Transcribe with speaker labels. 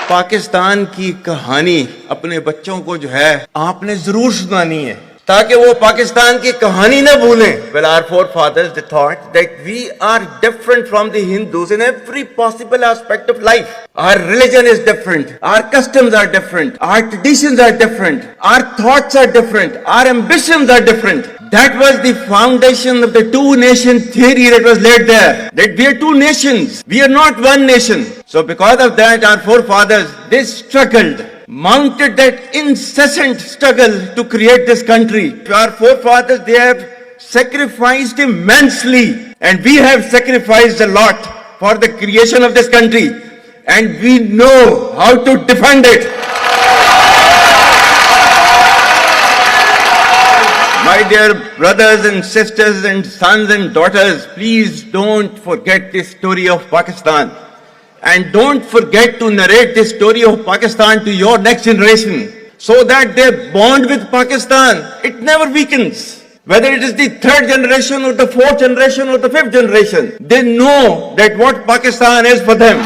Speaker 1: पाकिस्तान की कहानी अपने बच्चों को जो है आपने जरूर सुनानी है ताकि वो पाकिस्तान की कहानी ना भूलें. Well, our forefathers they thought that we are different from the Hindus in every possible aspect of life. Our religion is different, our customs are different, our traditions are different, our thoughts are different, our ambitions are different. That was the foundation of the two-nation theory that was laid there. That we are two nations, we are not one nation. So because of that, our forefathers, they struggled, mounted that incessant struggle to create this country. Our forefathers, they have sacrificed immensely, and we have sacrificed a lot for the creation of this country, and we know how to defend it. My dear brothers and sisters and sons and daughters, please don't forget the story of Pakistan. And don't forget to narrate the story of Pakistan to your next generation so that their bond with Pakistan, it never weakens. Whether it is the third generation or the fourth generation or the fifth generation, they know that what Pakistan is for them.